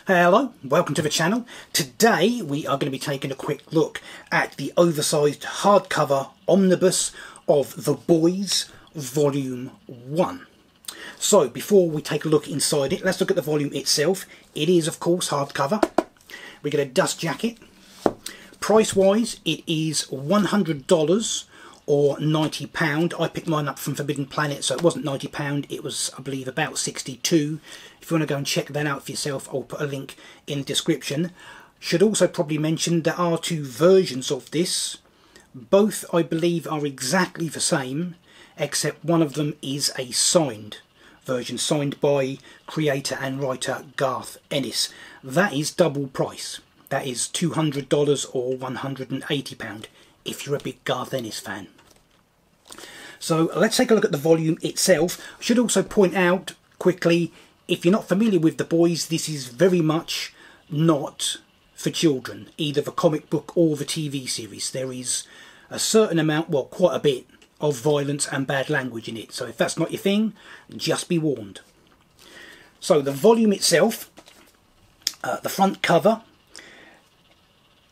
Hello, welcome to the channel. Today we are going to be taking a quick look at the oversized hardcover omnibus of The Boys Volume 1. So before we take a look inside it, let's look at the volume itself. It is of course hardcover. We get a dust jacket. Price wise it is $100 or £90. I picked mine up from Forbidden Planet, so it wasn't £90, it was I believe about $62. If you want to go and check that out for yourself, I'll put a link in the description. Should also probably mention there are two versions of this. Both I believe are exactly the same, except one of them is a signed version, signed by creator and writer Garth Ennis. That is double price. That is $200 or £180 if you're a big Garth Ennis fan. So let's take a look at the volume itself. I should also point out quickly, if you're not familiar with The Boys, this is very much not for children, either the comic book or the TV series. There is a certain amount, well quite a bit, of violence and bad language in it. So if that's not your thing, just be warned. So the volume itself, the front cover,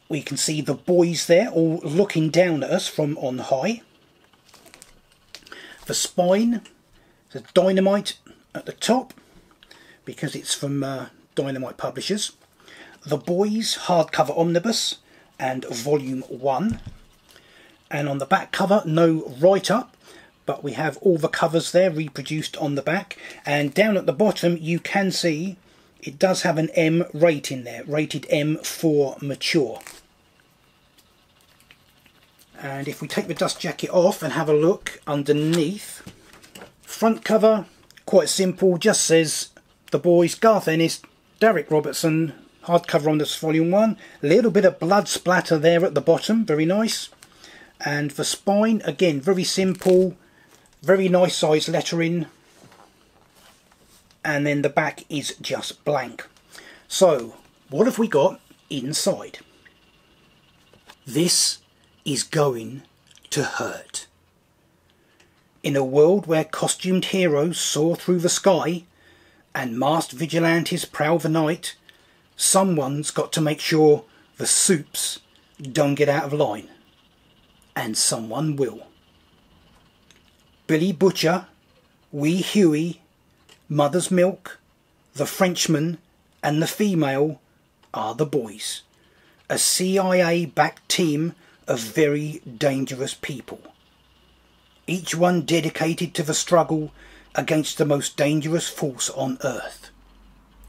we can see the boys there all looking down at us from on high. The spine, the Dynamite at the top, because it's from Dynamite Publishers. The Boys Hardcover Omnibus and Volume 1. And on the back cover, no write-up, but we have all the covers there reproduced on the back. And down at the bottom you can see it does have an M rating there, rated M for mature. And if we take the dust jacket off and have a look underneath, front cover, quite simple, just says The Boys, Garth Ennis, Derek Robertson, hardcover on this volume 1. A little bit of blood splatter there at the bottom, very nice. And the spine, again, very simple, very nice size lettering. And then the back is just blank. So, what have we got inside? This is going to hurt. In a world where costumed heroes soar through the sky and masked vigilantes prowl the night, someone's got to make sure the soups don't get out of line. And someone will. Billy Butcher, Wee Huey, Mother's Milk, the Frenchman and the female are the boys. A CIA-backed team of very dangerous people. Each one dedicated to the struggle against the most dangerous force on Earth.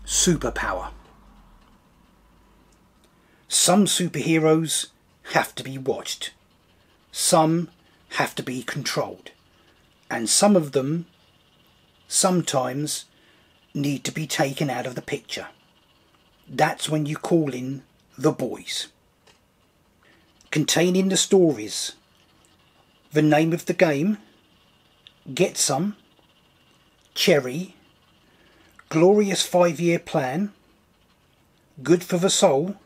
Superpower. Some superheroes have to be watched. Some have to be controlled. And some of them, sometimes, need to be taken out of the picture. That's when you call in the boys. Containing the stories, the name of the game, Get Some, Cherry, Glorious 5-Year Plan, Good for the Soul,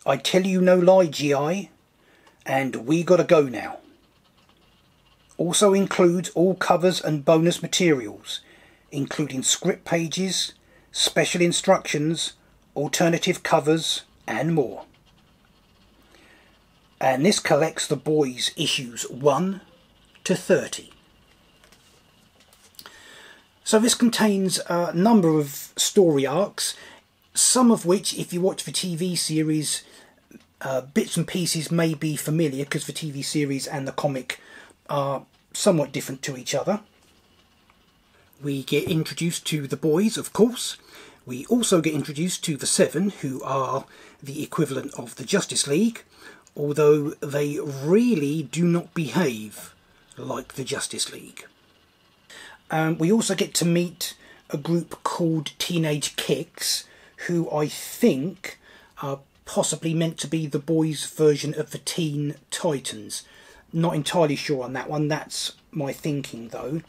I Tell You No Lie GI, and We Gotta Go Now. Also includes all covers and bonus materials, including script pages, special instructions, alternative covers, and more. And this collects The Boys issues 1 to 30. So this contains a number of story arcs, some of which, if you watch the TV series, bits and pieces may be familiar because the TV series and the comic are somewhat different to each other. We get introduced to the boys, of course. We also get introduced to the Seven, who are the equivalent of the Justice League, although they really do not behave like the Justice League. We also get to meet a group called Teenage Kicks, who I think are possibly meant to be the boys' version of the Teen Titans. Not entirely sure on that one, that's my thinking though.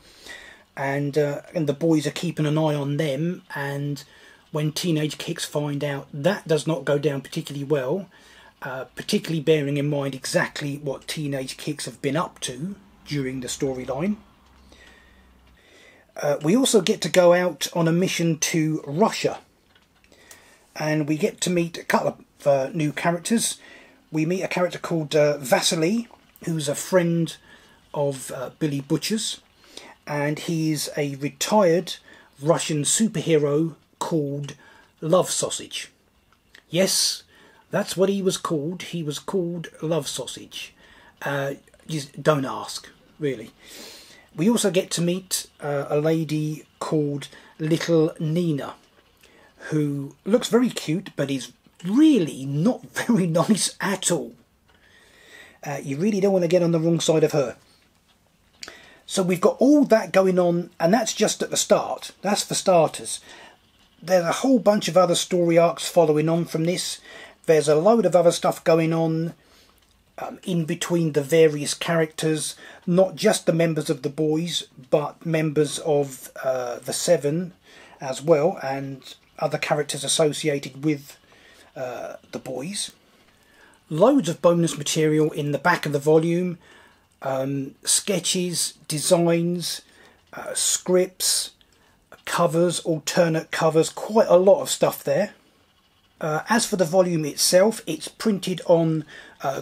And the boys are keeping an eye on them, and when Teenage Kicks find out, that does not go down particularly well. Particularly bearing in mind exactly what Teenage Kicks have been up to during the storyline. We also get to go out on a mission to Russia. and we get to meet a couple of new characters. We meet a character called Vasily, who's a friend of Billy Butcher's, and he's a retired Russian superhero called Love Sausage. Yes, that's what he was called. He was called Love Sausage. Just don't ask, really. We also get to meet a lady called Little Nina, who looks very cute, but is really not very nice at all. You really don't want to get on the wrong side of her. So we've got all that going on, and that's just at the start. That's for starters. There's a whole bunch of other story arcs following on from this. There's a load of other stuff going on in between the various characters, not just the members of the boys, but members of the Seven as well, and other characters associated with the boys. Loads of bonus material in the back of the volume, sketches, designs, scripts, covers, alternate covers, quite a lot of stuff there. As for the volume itself, it's printed on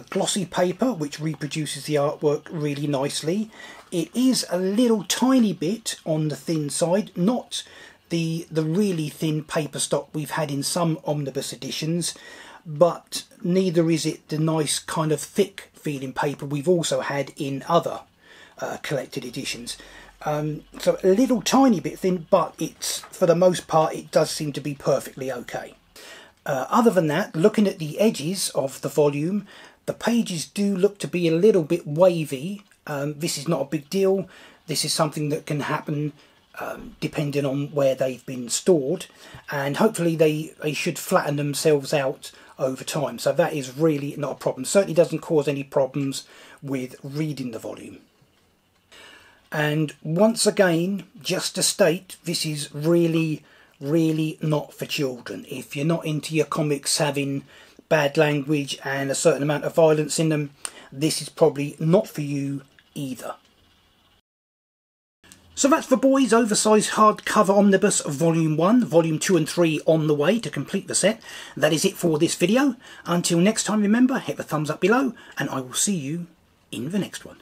glossy paper, which reproduces the artwork really nicely. It is a little tiny bit on the thin side, not the really thin paper stock we've had in some omnibus editions, but neither is it the nice kind of thick feeling paper we've also had in other collected editions. So a little tiny bit thin, but it's, for the most part, it does seem to be perfectly okay. Other than that, looking at the edges of the volume, the pages do look to be a little bit wavy. This is not a big deal. This is something that can happen depending on where they've been stored, and hopefully they should flatten themselves out over time. So that is really not a problem. Certainly doesn't cause any problems with reading the volume. And once again, just to state, this is really not for children. If you're not into your comics having bad language and a certain amount of violence in them, this is probably not for you either. So that's The Boys Oversized Hardcover Omnibus Volume 1, Volume 2 and 3 on the way to complete the set. That is it for this video. Until next time, remember, hit the thumbs up below, and I will see you in the next one.